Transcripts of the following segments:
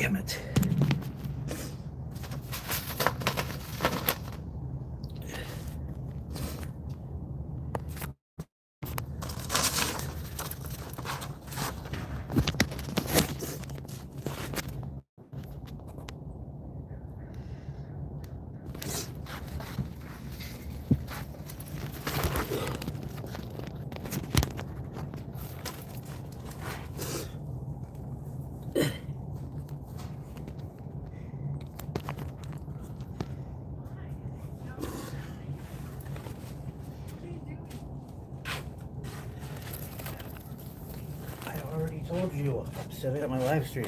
Damn it. I already told you. I said it on my live stream.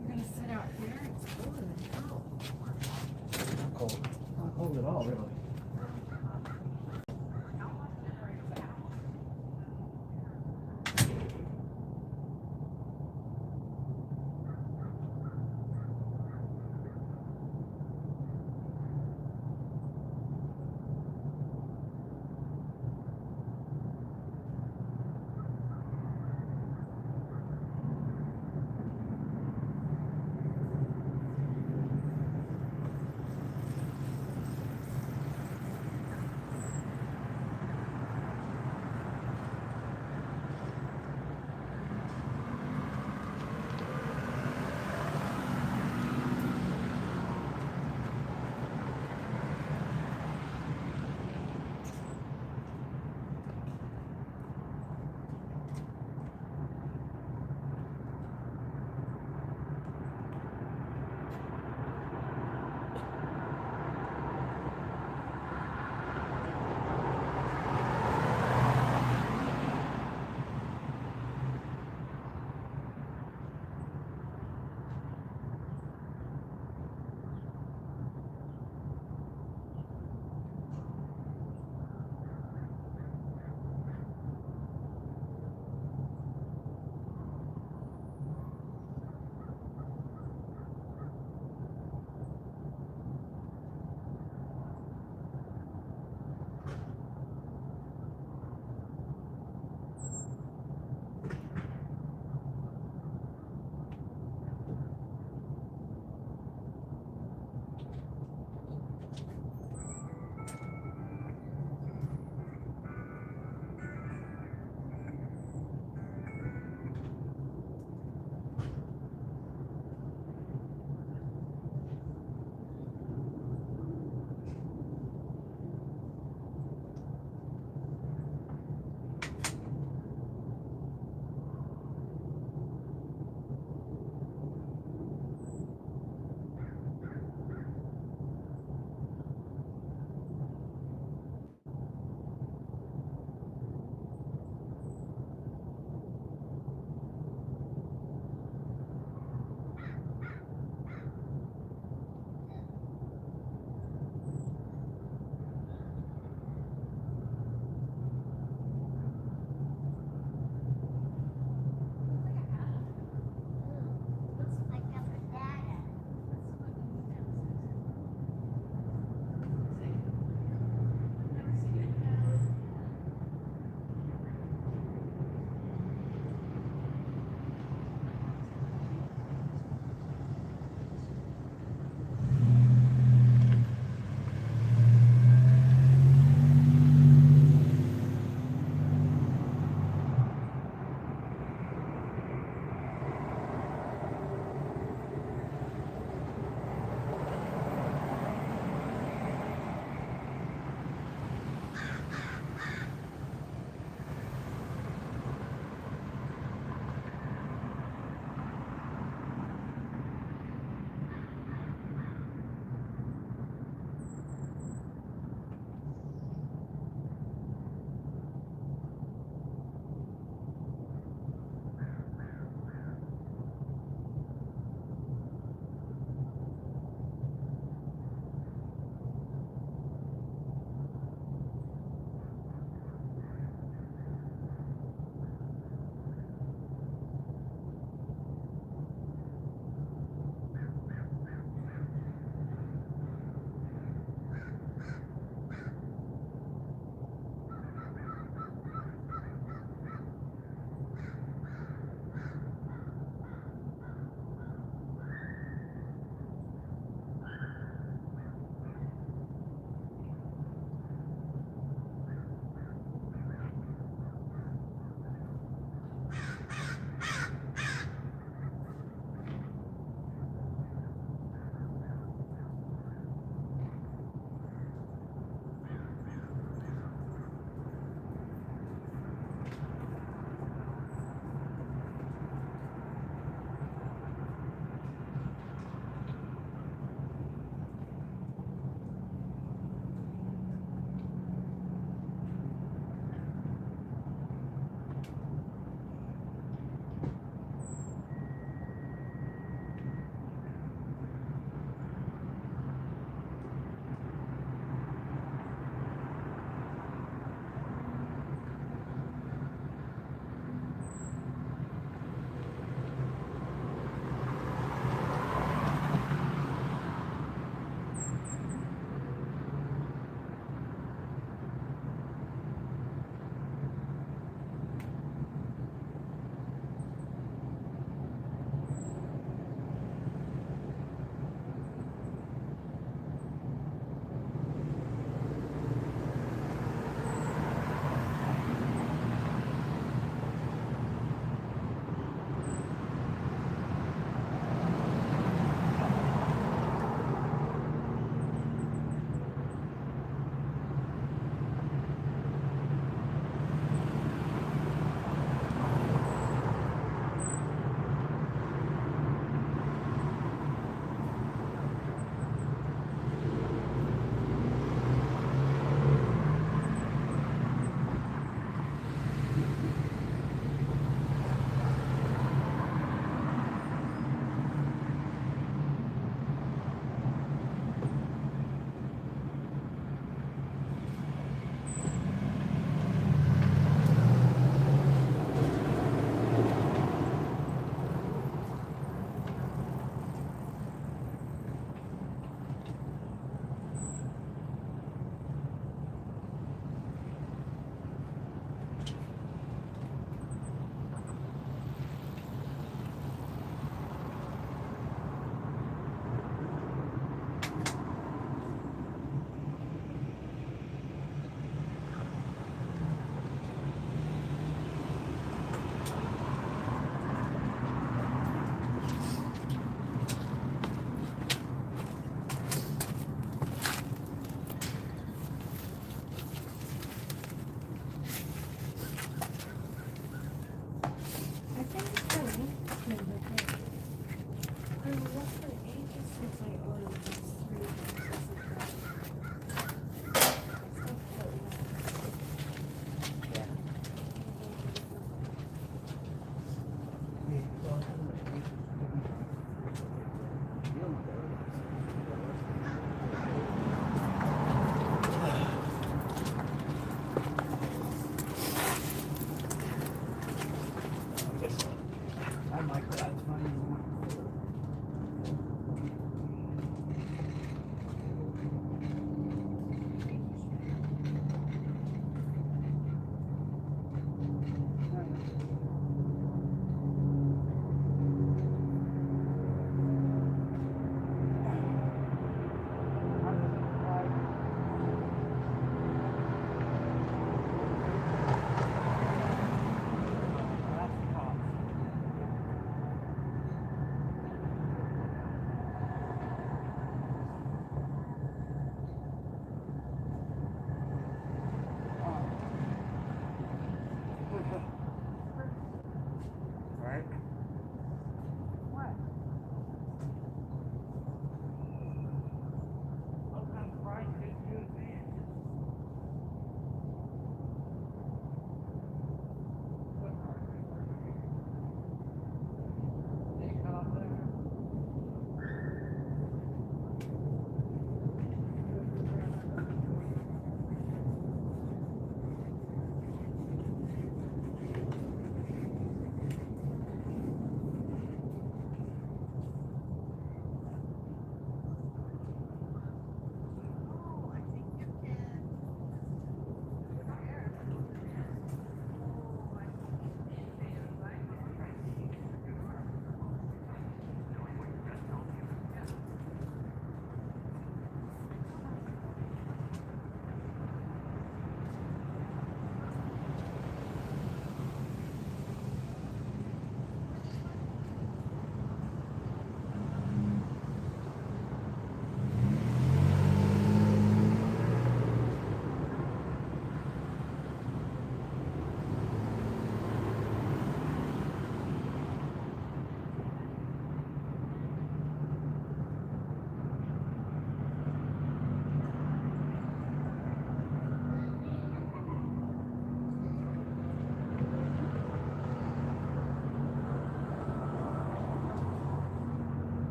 You're gonna sit out here? It's cold in the house. Not cold. Not cold at all, really.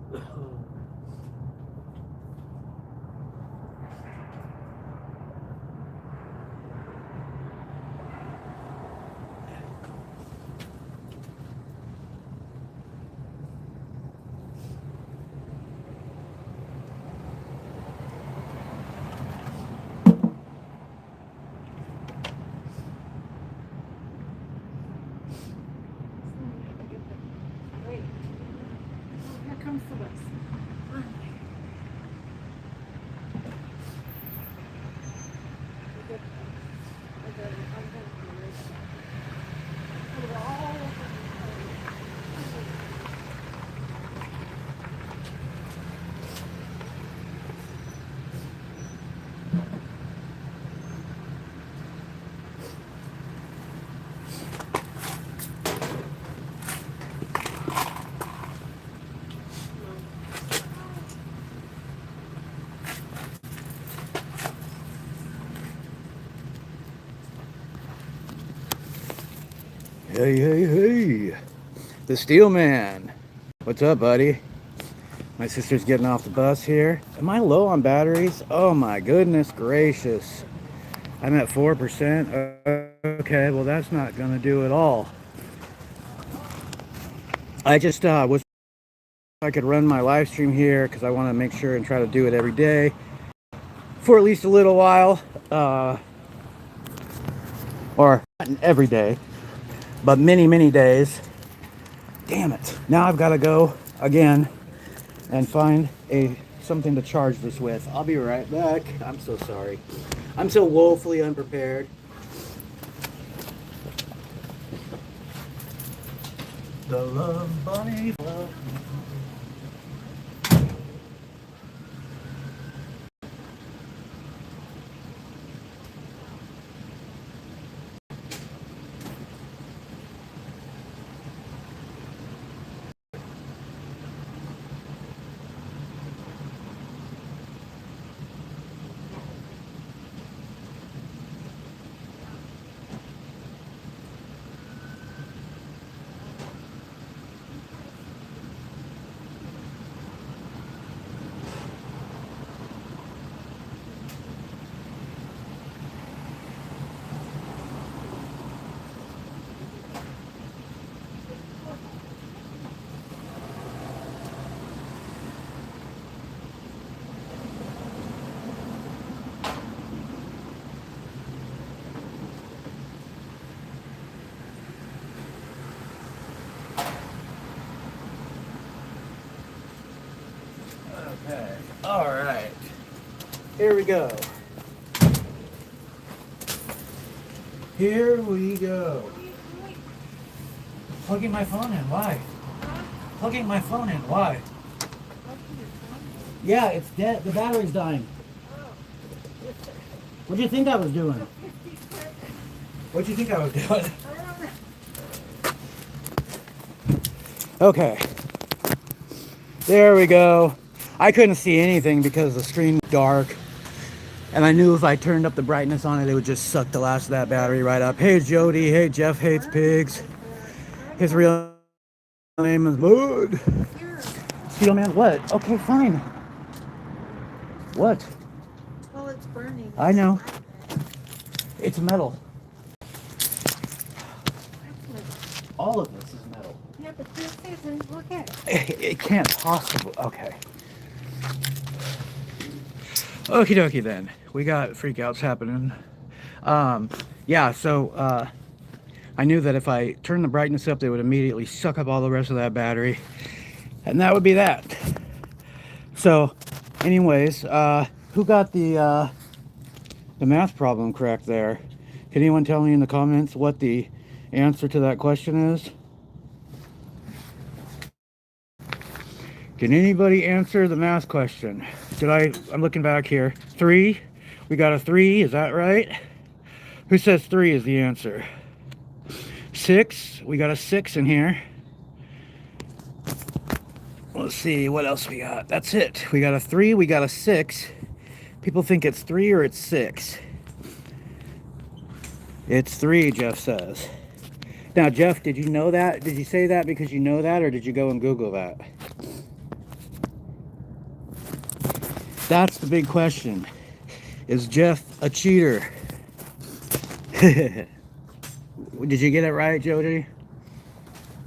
Wait. Oh, here comes the bus. Hey, hey, hey. The Steel Man. What's up, buddy? My sister's getting off the bus here. Am I low on batteries? Oh my goodness gracious. I'm at 4%. Okay, well that's not gonna do it all. I just was I could run my live stream here because I want to make sure and try to do it every day for at least a little while. Or not every day, but many days. Damn it. Now I've got to go again and find something to charge this with. I'll be right back. I'm so sorry. I'm so woefully unprepared. The love bunny. Okay. All right. Here we go. Here we go. Plugging my phone in. Why? Plugging my phone in. Why? Yeah, it's dead. The battery's dying. What do you think I was doing? What do you think I was doing? Okay. There we go. I couldn't see anything because the screen was dark. And I knew if I turned up the brightness on it, it would just suck the last of that battery right up. Hey, Jody. Hey, Jeff hates pigs. His real name is Mood. Steel Man, what? Okay, fine. What? Well, it's burning. I know. It's metal. All of this is metal. Yeah, but this isn't. Look at it. It can't possibly. Okay. Okie dokie then. We got freakouts happening. Yeah, so I knew that if I turned the brightness up, they would immediately suck up all the rest of that battery. And that would be that. So, anyways, who got the math problem correct there? Can anyone tell me in the comments what the answer to that question is? Can anybody answer the math question? I'm looking back here. 3? We got a 3, is that right? Who says 3 is the answer? 6? We got a 6 in here. Let's see, what else we got? That's it. We got a 3, we got a 6. People think it's 3 or it's 6. It's 3, Jeff says. Now, Jeff, did you know that? Did you say that because you know that, or did you go and Google that? That's the big question. Is Jeff a cheater? Did you get it right, Jody?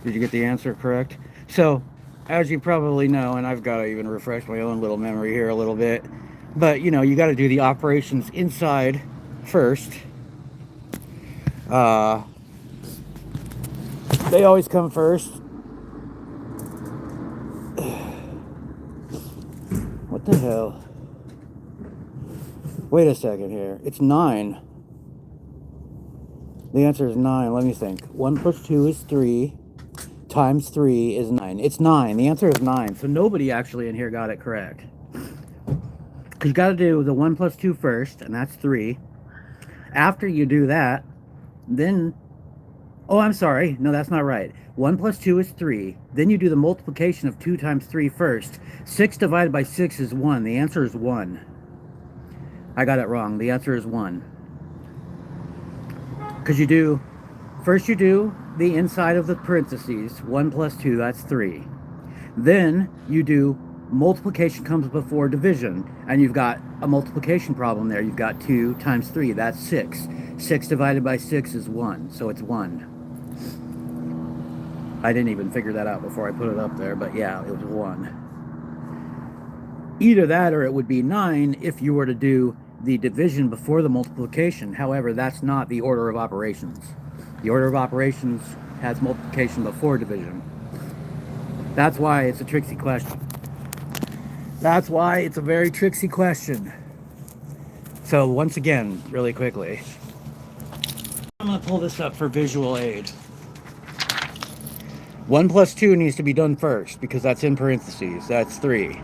Did you get the answer correct? So, as you probably know, and I've got to even refresh my own little memory here a little bit, but you know, you got to do the operations inside first. They always come first. What the hell? Wait a second here. It's 9. The answer is 9. Let me think. 1 plus 2 is 3. Times 3 is 9. It's 9. The answer is 9. So nobody actually in here got it correct. Because you got to do the 1 plus 2 first, and that's 3. After you do that, then... Oh, I'm sorry. No, that's not right. 1 plus 2 is 3. Then you do the multiplication of 2 times 3 first. 6 divided by 6 is 1. The answer is 1. I got it wrong. The answer is 1. Because you do... First you do the inside of the parentheses. 1 plus 2, that's 3. Then you do multiplication comes before division. And you've got a multiplication problem there. You've got 2 times 3, that's 6. 6 divided by 6 is 1. So it's 1. I didn't even figure that out before I put it up there, but yeah, it was 1. Either that or it would be 9 if you were to do the division before the multiplication. However, that's not the order of operations. The order of operations has multiplication before division. That's why it's a tricksy question. That's why it's a very tricksy question. So once again, really quickly, I'm going to pull this up for visual aid. 1 plus 2 needs to be done first because that's in parentheses. That's 3.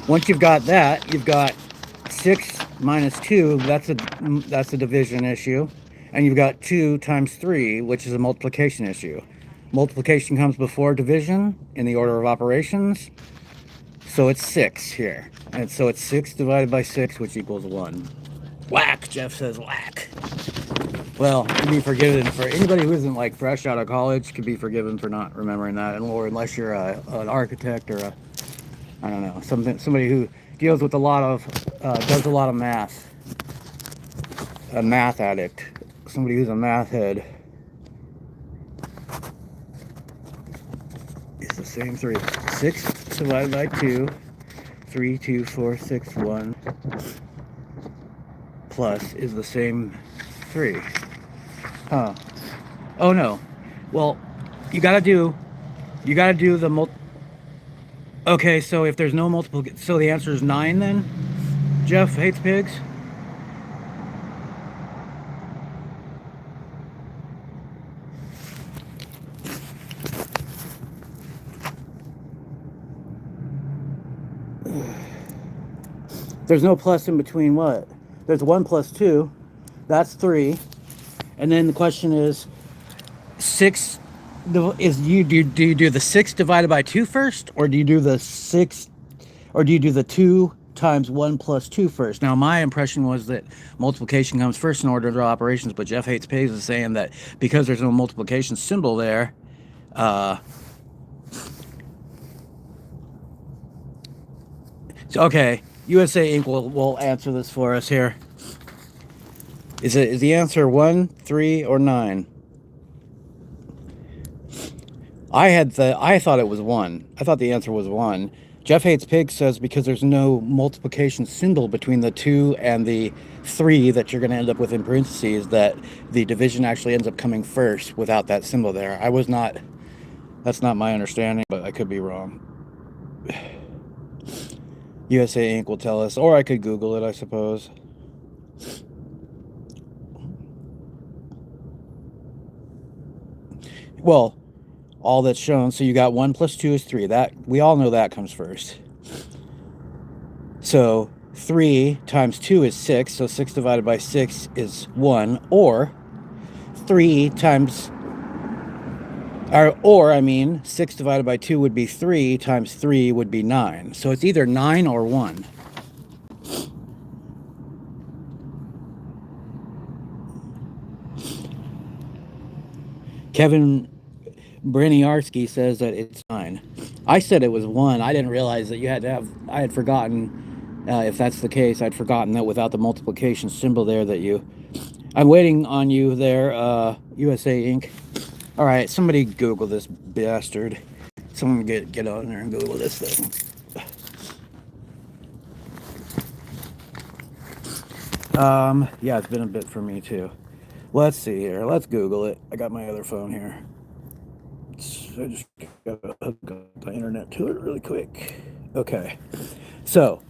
Once you've got that, you've got 6 minus 2. That's a division issue. And you've got 2 times 3, which is a multiplication issue. Multiplication comes before division in the order of operations. So it's 6 here. And so it's 6 divided by 6, which equals 1. Whack, Jeff says whack. Well, to be forgiven for anybody who isn't like fresh out of college could be forgiven for not remembering that, or unless you're an architect or I don't know, somebody who deals with a lot of does a lot of math, a math addict, somebody who's a math head. It's the same 3. 6 divided by 2, 3, 2, 4, 6, 1 plus is the same 3. Huh. Oh no. Well, you gotta do the Okay, so if there's no multiple, so the answer is 9 then? Jeff hates pigs? There's no plus in between what? There's 1 plus 2. That's 3. And then the question is 6 is do you do the 6 divided by 2 first, or do you do the 6, or do you do the 2 times 1 plus 2 first? Now my impression was that multiplication comes first in order of operations, but Jeff hates pigs is saying that because there's no multiplication symbol there, so okay, USA Inc. will answer this for us here. Is the answer 1, 3, or 9? I thought it was 1. I thought the answer was 1. Jeff Hates Pigs says because there's no multiplication symbol between the 2 and the 3 that you're going to end up with in parentheses, that the division actually ends up coming first without that symbol there. That's not my understanding, but I could be wrong. USA Inc. will tell us, or I could Google it, I suppose. Well, all that's shown, so you got 1 plus 2 is 3. That we all know that comes first. So 3 times 2 is 6, so 6 divided by 6 is 1, or 6 divided by 2 would be 3 times 3 would be 9. So it's either 9 or 1. Kevin Briniarski says that it's 9. I said it was 1. I didn't realize that you had to have, I had forgotten If that's the case, I'd forgotten that without the multiplication symbol there that you... I'm waiting on you there, USA Inc. All right, somebody Google this bastard. Someone get on there and Google this thing. Yeah, it's been a bit for me too. Let's see here. Let's Google it. I got my other phone here. I just gotta hook up the internet to it really quick. Okay. So,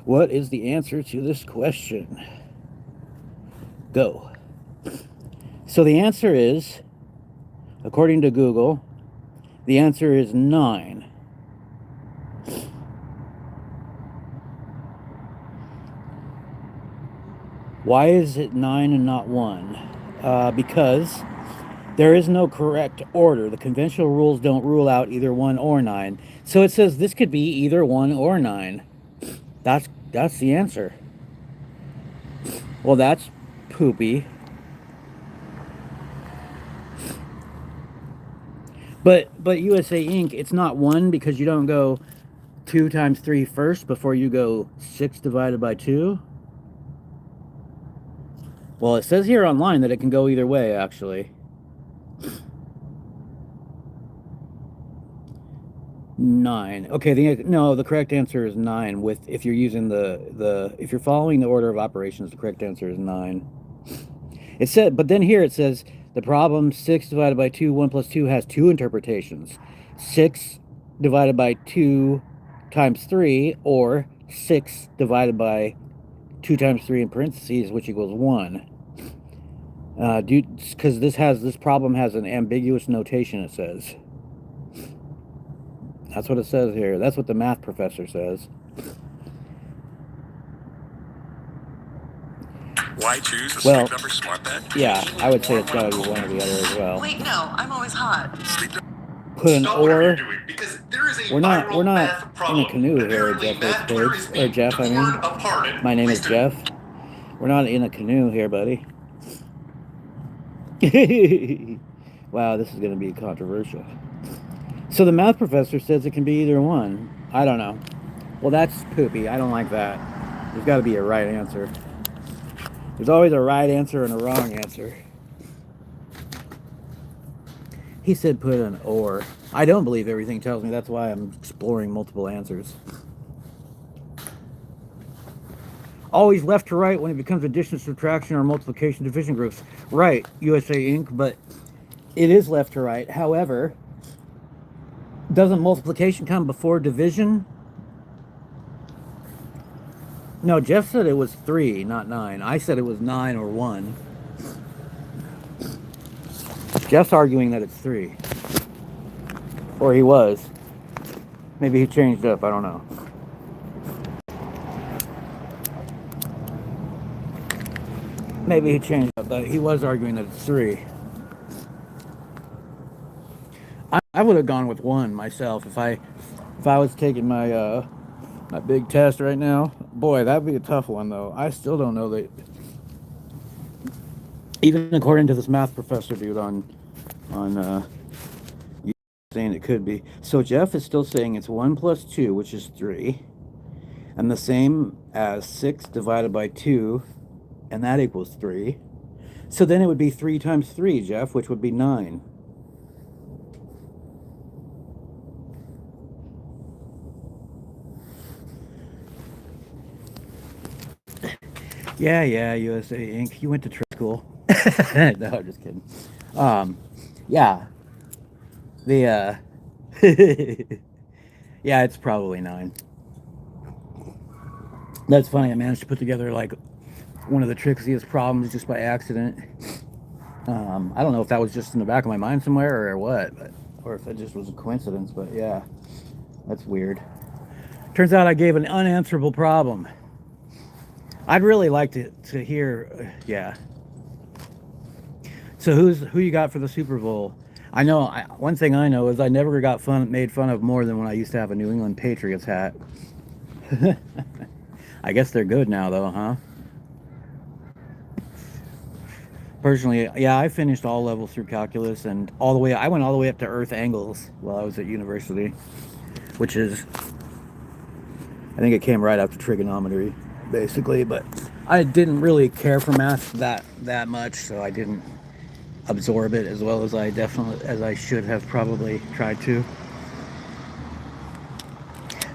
what is the answer to this question? Go. So the answer is, according to Google, the answer is 9. Why is it 9 and not 1? Because there is no correct order. The conventional rules don't rule out either 1 or 9. So it says this could be either 1 or 9. That's the answer. Well, that's poopy. But USA Inc., it's not 1 because you don't go 2 times 3 first before you go 6 divided by 2. Well, it says here online that it can go either way, actually. 9. Okay, the correct answer is 9. If you're using if you're following the order of operations, the correct answer is 9. It said, but then here it says the problem 6 divided by 2, 1 plus 2 has 2 interpretations. 6 divided by 2 times 3, or 6 divided by 2 times 3 in parentheses, which equals 1. Because this problem has an ambiguous notation, it says. That's what it says here. That's what the math professor says. Why choose a sleep number smart bed? Yeah, I would say it's got to be one or the other as well. Wait, no, I'm always hot. Put an Stop or. whatever you're doing, because there is a We're not viral math in a problem. canoe here, Apparently, Jeff. math Twitter is being Jeff, I torn mean. apart. My name is Jeff. We're not in a canoe here, buddy. Wow, this is going to be controversial. So the math professor says it can be either one. I don't know. Well, that's poopy. I don't like that. There's got to be a right answer. There's always a right answer and a wrong answer. He said put an or. I don't believe everything tells me. That's why I'm exploring multiple answers. Always left to right when it becomes addition, subtraction, or multiplication, division groups. Right, USA Inc., but it is left to right. However, doesn't multiplication come before division? No, Jeff said it was 3, not 9. I said it was 9 or 1. Jeff's arguing that it's 3. Or he was. Maybe he changed up, I don't know. Maybe he changed up, but he was arguing that it's 3. I would have gone with 1 myself if I was taking my my big test right now. Boy, that'd be a tough one though. I still don't know that. Even according to this math professor dude on saying it could be. So Jeff is still saying it's 1 plus 2, which is 3, and the same as 6 divided by 2, and that equals 3. So then it would be 3 times 3, Jeff, which would be 9. Yeah, USA Inc. You went to trade school. No, I'm just kidding. Yeah. The yeah, it's probably 9. That's funny. I managed to put together like one of the trickiest problems just by accident. I don't know if that was just in the back of my mind somewhere or what, or if it just was a coincidence, but yeah, that's weird. Turns out I gave an unanswerable problem. I'd really like to hear, yeah. So who you got for the Super Bowl? I know, one thing I know is I never got made fun of more than when I used to have a New England Patriots hat. I guess they're good now though, huh? Personally, yeah, I finished all levels through calculus and I went all the way up to earth angles while I was at university, which is I think it came right after trigonometry, basically, but I didn't really care for math that much, so I didn't absorb it as well as I should have probably tried to.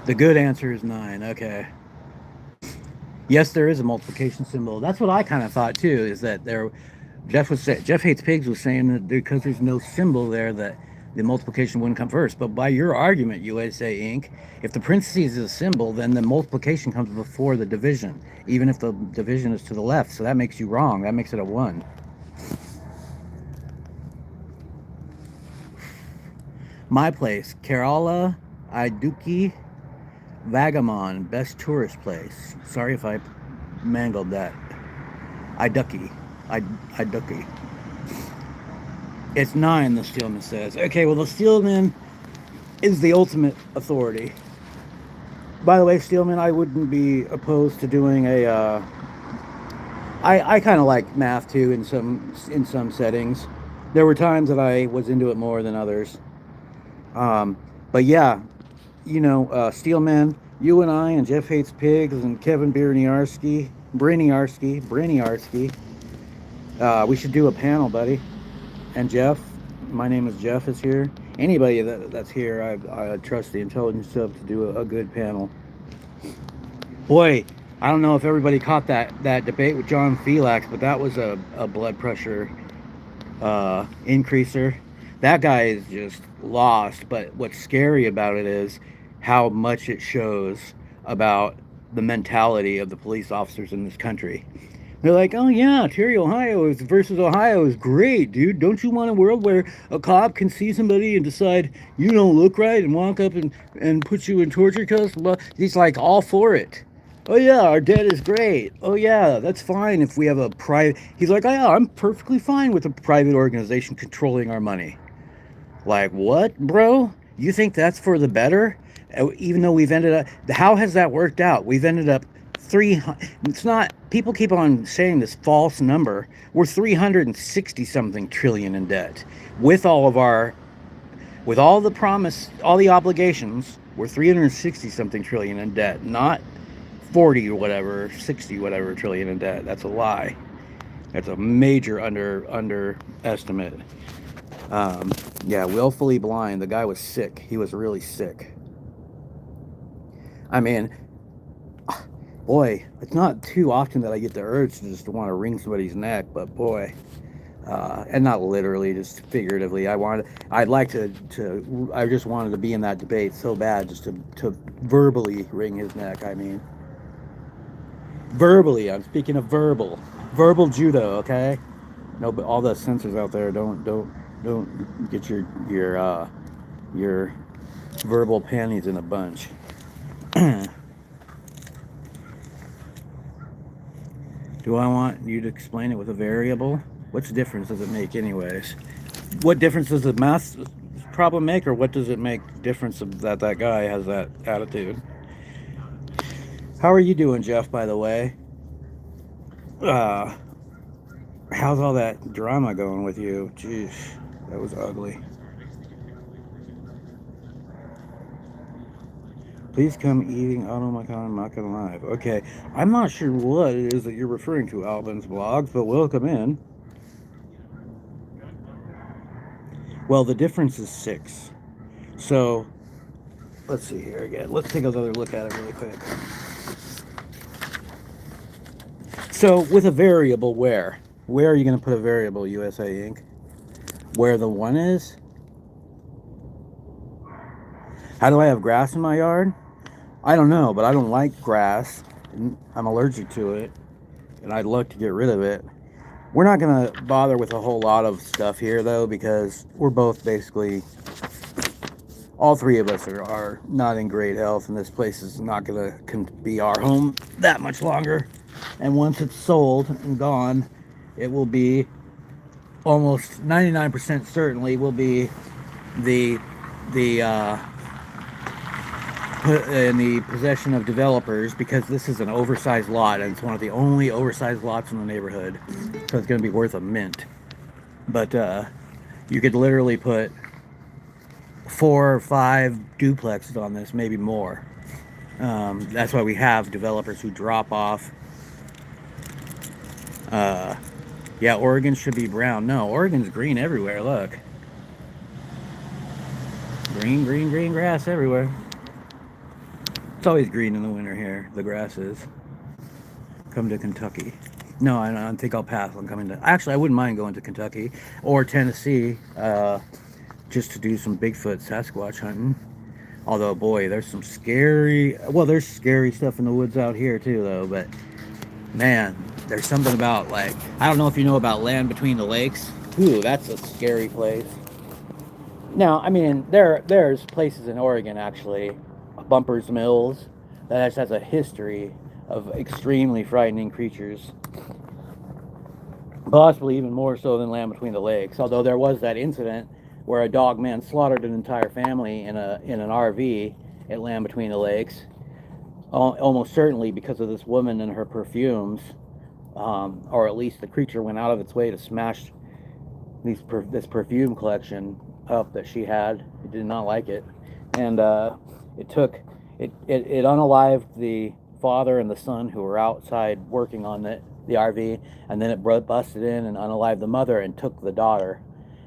The good answer is 9. Okay. Yes, there is a multiplication symbol. That's what I kind of thought too. Is that Jeff Hates Pigs was saying that because there's no symbol there that the multiplication wouldn't come first. But by your argument, USA Inc., if the parentheses is a symbol, then the multiplication comes before the division, even if the division is to the left. So that makes you wrong. That makes it a 1. My place, Kerala Iduki Vagamon, best tourist place. Sorry if I mangled that. Iduki. It's 9, the Steelman says. Okay, well, the Steelman is the ultimate authority. By the way, Steelman, I wouldn't be opposed to doing a... I kind of like math, too, in some settings. There were times that I was into it more than others. But yeah, you know, Steelman, you and I and Jeff Hates Pigs and Kevin Briniarski, we should do a panel, buddy. And Jeff, my name is Jeff, is here. Anybody that's here, I trust the intelligence of to do a good panel. Boy, I don't know if everybody caught that debate with John Felix, but that was a blood pressure increaser. That guy is just lost, but what's scary about it is how much it shows about the mentality of the police officers in this country. They're like, oh yeah, Terry, Ohio versus Ohio is great, dude. Don't you want a world where a cop can see somebody and decide you don't look right and walk up and put you in torture cuffs? Well, he's like all for it. Oh yeah, our debt is great. Oh yeah, that's fine if we have a private... He's like, oh yeah, I'm perfectly fine with a private organization controlling our money. Like, what, bro? You think that's for the better? Even though we've ended up... How has that worked out? We've ended up 300... It's not... People keep on saying this false number. We're 360 something trillion in debt. With all of our... With all the promise, all the obligations, we're 360 something trillion in debt. Not 40 or whatever, 60 whatever trillion in debt. That's a lie. That's a major underestimate. Yeah, willfully blind. The guy was sick. He was really sick. I mean, boy, it's not too often that I get the urge to just want to wring somebody's neck, but boy, and not literally, just figuratively. I just wanted to be in that debate so bad, just to verbally wring his neck. I mean, verbally. I'm speaking of verbal judo. Okay, no, but all the censors out there, don't get your verbal panties in a bunch. Do I want you to explain it with a variable? What's difference does it make anyways? What difference does the math problem make, or what does it make difference that guy has that attitude? How are you doing, Jeff, by the way? How's all that drama going with you? Jeez, that was ugly. Please come eating Automacon Macon Live. Okay, I'm not sure what it is that you're referring to, Albin's blogs, but welcome in. Well, the difference is 6. So, let's see here again. Let's take another look at it really quick. So, with a variable, where are you going to put a variable, USA Inc.? Where the 1 is? How do I have grass in my yard? I don't know, but I don't like grass. I'm allergic to it, and I'd love to get rid of it. We're not going to bother with a whole lot of stuff here, though, because we're both basically... All three of us are not in great health, and this place is not going to be our home that much longer. And once it's sold and gone, it will be almost 99% certainly will be in the possession of developers, because this is an oversized lot, and it's one of the only oversized lots in the neighborhood, so it's going to be worth a mint. But you could literally put 4 or 5 duplexes on this, maybe more. That's why we have developers who drop off. Yeah, Oregon should be brown. No, Oregon's green everywhere. Look, green, green, green grass everywhere. It's always green in the winter here. The grass is. Come to Kentucky. No, I think I'll pass on coming to. Actually, I wouldn't mind going to Kentucky or Tennessee, just to do some Bigfoot Sasquatch hunting. Although, boy, there's some scary. Well, there's scary stuff in the woods out here too, though. But man, there's something about, like, I don't know if you know about Land Between the Lakes. Ooh, that's a scary place. Now, I mean, there's places in Oregon, actually, Bumpers Mills, that just has a history of extremely frightening creatures. Possibly even more so than Land Between the Lakes. Although there was that incident where a dog man slaughtered an entire family in an RV at Land Between the Lakes, almost certainly because of this woman and her perfumes, or at least the creature went out of its way to smash this perfume collection up that she had. It did not like it, and it unalived the father and the son who were outside working on the RV, and then it busted in and unalived the mother and took the daughter.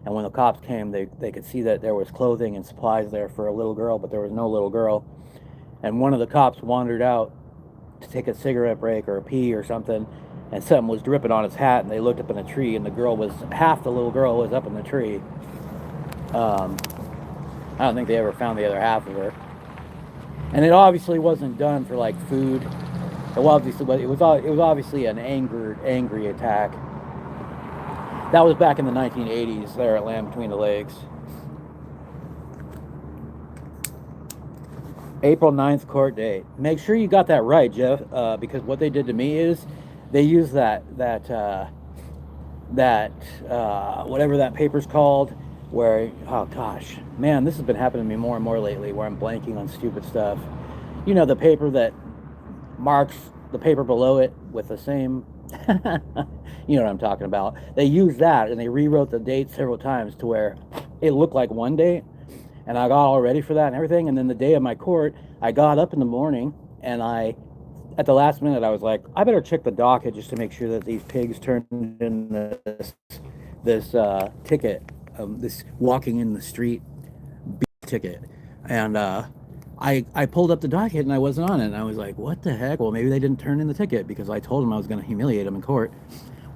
And when the cops came, they could see that there was clothing and supplies there for a little girl, but there was no little girl. And one of the cops wandered out to take a cigarette break or a pee or something, and something was dripping on his hat, and they looked up in a tree, and half the little girl was up in the tree. I don't think they ever found the other half of her. And it obviously wasn't done for, like, food. It was obviously an angry attack. That was back in the 1980s there at Land Between the Lakes. April 9th court date. Make sure you got that right, Jeff, because what they did to me is they used that whatever that paper's called, where, oh gosh, man, this has been happening to me more and more lately, where I'm blanking on stupid stuff. You know, the paper that marks the paper below it with the same, you know what I'm talking about. They used that, and they rewrote the date several times to where it looked like one date, and I got all ready for that and everything. And then the day of my court, I got up in the morning, and at the last minute, I was like, I better check the docket just to make sure that these pigs turned in this ticket, this walking in the street ticket. And I pulled up the docket, and I wasn't on it. And I was like, what the heck? Well, maybe they didn't turn in the ticket, because I told them I was going to humiliate them in court.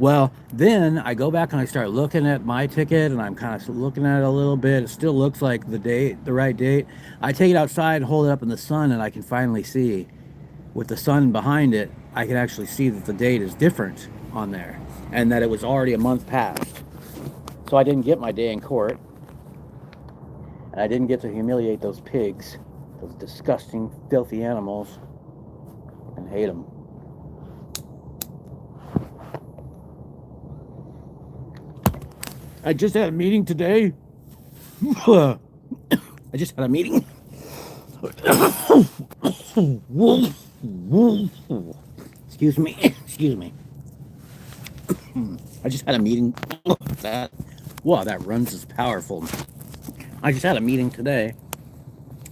Well, then I go back and I start looking at my ticket, and I'm kind of looking at it a little bit. It still looks like the right date. I take it outside and hold it up in the sun, and I can finally see, with the sun behind it, I can actually see that the date is different on there, and that it was already a month past. So I didn't get my day in court, and I didn't get to humiliate those pigs, those disgusting, filthy animals, and hate them. I just had a meeting today. I just had a meeting. Excuse me. Excuse me. I just had a meeting. Wow, that runs is powerful. I just had a meeting today,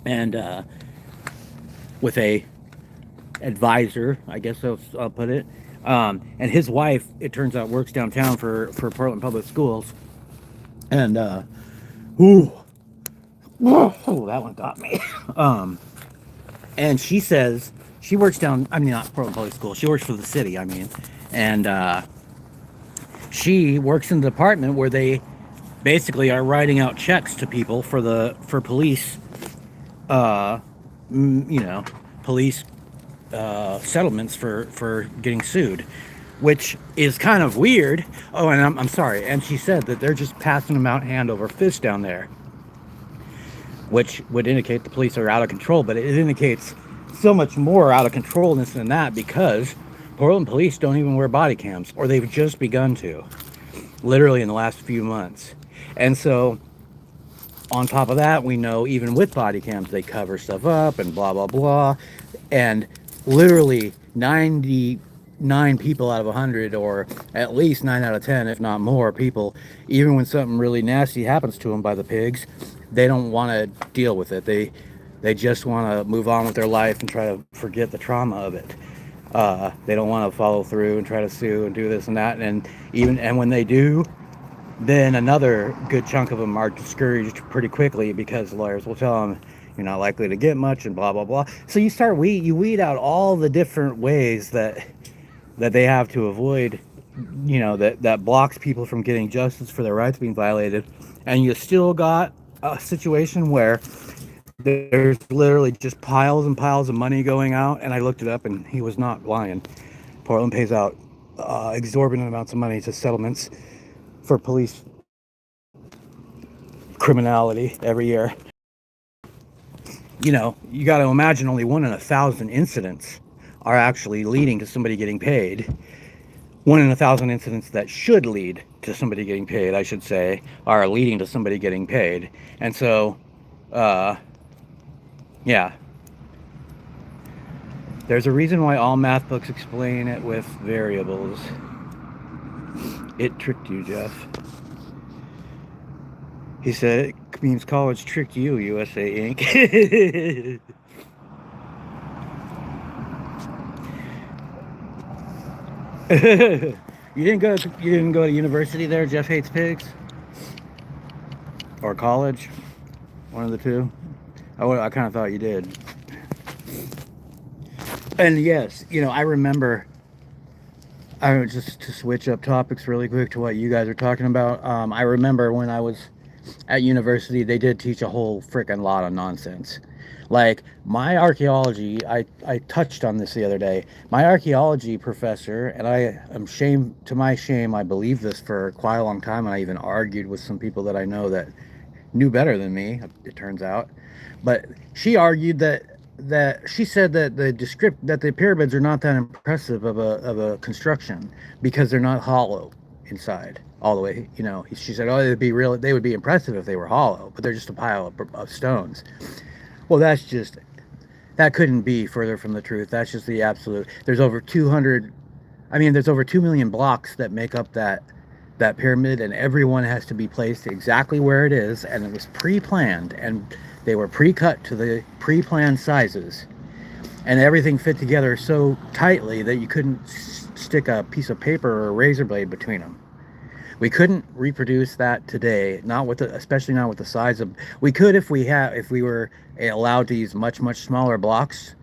and with a advisor, I guess I'll put it. And his wife, it turns out, works downtown for Portland Public Schools. And that one got me. And she says she works not Portland Public School. She works for the city. And she works in the department where they basically are writing out checks to people for police, police settlements for getting sued, which is kind of weird. Oh, and I'm sorry. And she said that they're just passing them out hand over fist down there, which would indicate the police are out of control. But it indicates so much more out of controlness than that, because Portland police don't even wear body cams, or they've just begun to, literally in the last few months. And so on top of that, we know even with body cams, they cover stuff up and blah, blah, blah. And literally 99 people out of 100, or at least 9 out of 10, if not more people, even when something really nasty happens to them by the pigs, they don't want to deal with it. They just want to move on with their life and try to forget the trauma of it. They don't want to follow through and try to sue and do this and that. And when they do, then another good chunk of them are discouraged pretty quickly because lawyers will tell them you're not likely to get much and blah blah blah. So you weed out all the different ways that they have to avoid, that blocks people from getting justice for their rights being violated, and you still got a situation where there's literally just piles and piles of money going out. And I looked it up, and he was not lying. Portland pays out exorbitant amounts of money to settlements for police criminality every year. You got to imagine only 1 in 1,000 incidents are actually leading to somebody getting paid. 1 in 1,000 incidents that should lead to somebody getting paid, I should say, are leading to somebody getting paid. And so, yeah. There's a reason why all math books explain it with variables. It tricked you, Jeff. He said it means college tricked you, USA Inc. You didn't go to university there? Jeff hates pigs, or college, one of the two. I kind of thought you did. And yes, I remember. Just to switch up topics really quick to what you guys are talking about. I remember when I was at university, they did teach a whole freaking lot of nonsense. Like my archaeology, I touched on this the other day. My archaeology professor, and I am to my shame, I believed this for quite a long time, and I even argued with some people that I know that knew better than me, it turns out. But she argued that she said that the pyramids are not that impressive of a construction because they're not hollow inside all the way. She said, oh, they would be impressive if they were hollow, but they're just a pile of stones. Well, that couldn't be further from the truth. That's just the absolute. There's over 2 million blocks that make up that pyramid, and everyone has to be placed exactly where it is, and it was pre-planned, and they were pre-cut to the pre-planned sizes, and everything fit together so tightly that you couldn't stick a piece of paper or a razor blade between them. We couldn't reproduce that today, especially not with the size of. We could if we were allowed to use much smaller blocks,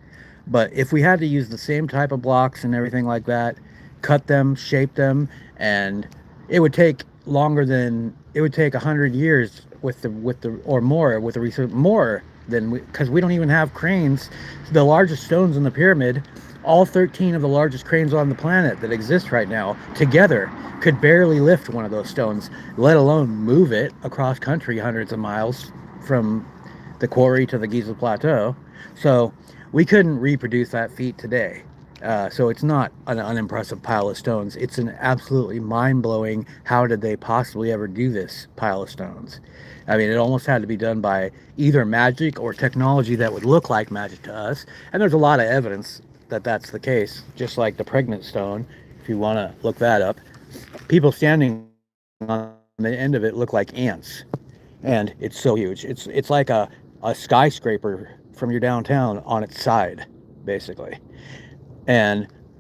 but if we had to use the same type of blocks and everything like that, cut them, shape them, and it would take longer than it would take 100 years or more with the research, more than because we don't even have cranes. The largest stones in the pyramid, all 13 of the largest cranes on the planet that exist right now together could barely lift one of those stones, let alone move it across country hundreds of miles from the quarry to the Giza Plateau. So we couldn't reproduce that feat today. So it's not an unimpressive pile of stones. It's an absolutely mind-blowing, how did they possibly ever do this pile of stones? I mean, it almost had to be done by either magic or technology that would look like magic to us. And there's a lot of evidence that that's the case, just like the pregnant stone, if you want to look that up. People standing on the end of it look like ants. And it's so huge. It's like a skyscraper from your downtown on its side, basically.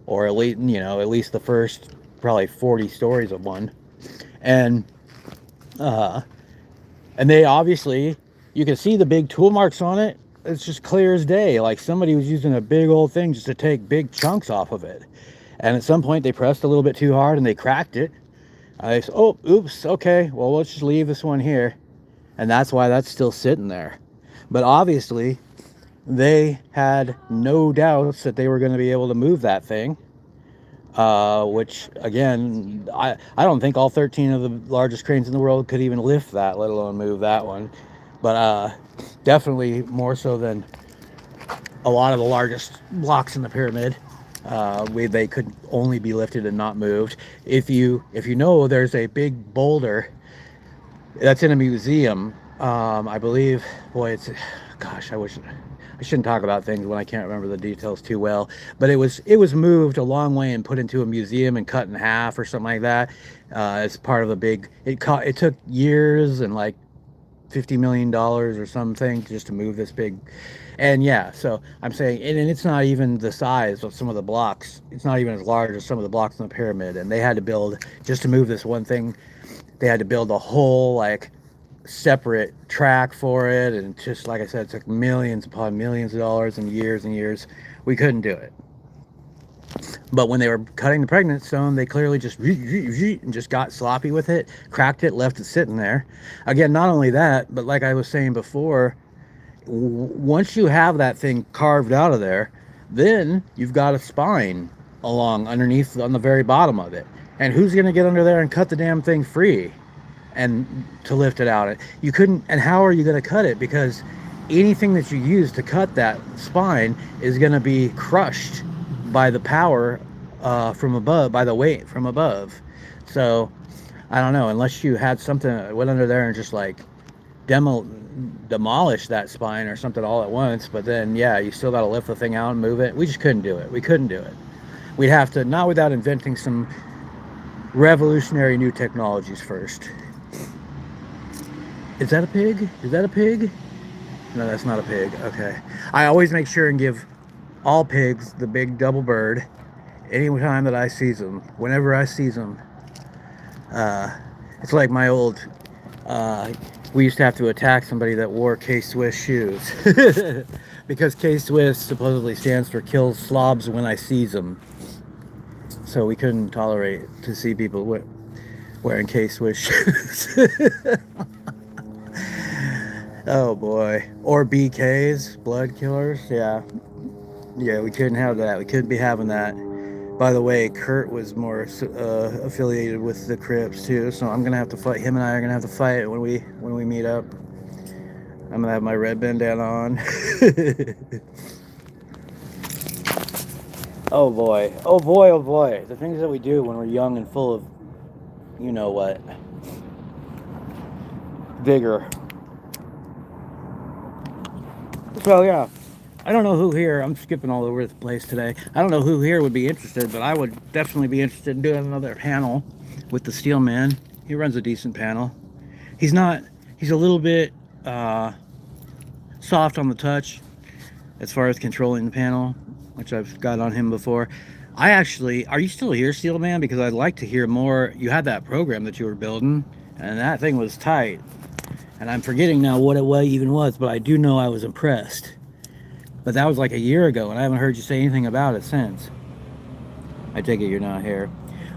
Or at least the first probably 40 stories of one. And they obviously, you can see the big tool marks on it. It's just clear as day. Like somebody was using a big old thing just to take big chunks off of it. And at some point they pressed a little bit too hard and they cracked it. I said, oh, oops, okay, well, let's just leave this one here. And that's why that's still sitting there. But obviously, they had no doubts that they were going to be able to move that thing. Which, again, I don't think all 13 of the largest cranes in the world could even lift that, let alone move that one. But definitely more so than a lot of the largest blocks in the pyramid. They could only be lifted and not moved. If you know, there's a big boulder that's in a museum. I believe, gosh, I shouldn't talk about things when I can't remember the details too well, but it was moved a long way and put into a museum and cut in half or something like that, as part of a big, it took years and like $50 million or something just to move this big. And yeah, so I'm saying, and it's not even the size of some of the blocks. It's not even as large as some of the blocks in the pyramid. And they had to build, just to move this one thing, they had to build a whole like separate track for it. And just like I said, it took millions upon millions of dollars and years. We couldn't do it. But when they were cutting the pregnant stone, they clearly just and just got sloppy with it, cracked it, left it sitting there. Again, not only that, but like I was saying before, once you have that thing carved out of there, then you've got a spine along underneath on the very bottom of it. And who's going to get under there and cut the damn thing free and to lift it out? You couldn't. And how are you going to cut it? Because anything that you use to cut that spine is going to be crushed by the power from above, by the weight from above. So I don't know, unless you had something that went under there and just like demolish that spine or something all at once. But then yeah, you still got to lift the thing out and move it. We just couldn't do it. We couldn't do it. We'd have to, not without inventing some revolutionary new technologies first. Is that a pig? Is that a pig? No, that's not a pig. Okay. I always make sure and give all pigs the big double bird anytime that I sees them. Whenever I sees them. It's like my old, we used to have to attack somebody that wore K-Swiss shoes. Because K-Swiss supposedly stands for kill slobs when I sees them. So we couldn't tolerate to see people wearing K-Swiss shoes. Oh boy. Or BKs, blood killers. Yeah, we couldn't have that. We couldn't be having that. By the way, Kurt was more affiliated with the Crips too, so I'm gonna have to fight. Him and I are gonna have to fight when we meet up. I'm gonna have my red bandana on. Oh boy, oh boy, oh boy. The things that we do when we're young and full of, you know what, vigor. So yeah, I don't know who here, I'm skipping all over the place today. I don't know who here would be interested, but I would definitely be interested in doing another panel with the Steel Man. He runs a decent panel. He's a little bit soft on the touch as far as controlling the panel, which I've got on him before. Are you still here, Steel Man? Because I'd like to hear more. You had that program that you were building, and that thing was tight. And I'm forgetting now what it even was, but I do know I was impressed. But that was like a year ago, and I haven't heard you say anything about it since. I take it you're not here.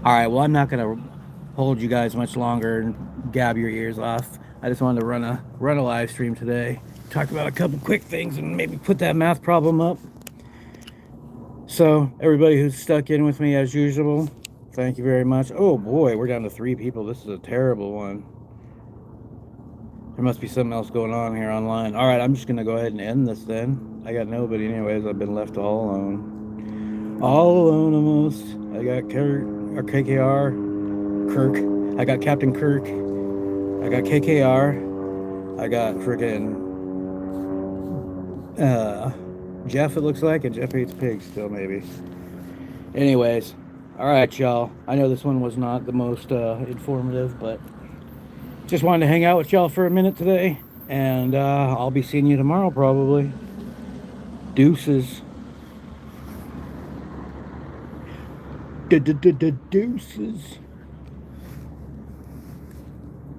All right, well, I'm not going to hold you guys much longer and gab your ears off. I just wanted to run a live stream today. Talk about a couple quick things and maybe put that math problem up. So, everybody who's stuck in with me as usual, thank you very much. Oh boy, we're down to 3 people. This is a terrible one. There must be something else going on here online. All right, I'm just going to go ahead and end this then. I got nobody anyways. I've been left all alone. All alone almost. I got Kurt, or KKR, Kirk. I got Captain Kirk. I got KKR. I got frickin' Jeff, it looks like, and Jeff hates pigs still, maybe. Anyways, all right, y'all. I know this one was not the most informative, but just wanted to hang out with y'all for a minute today, and I'll be seeing you tomorrow probably. Deuces. Deuces.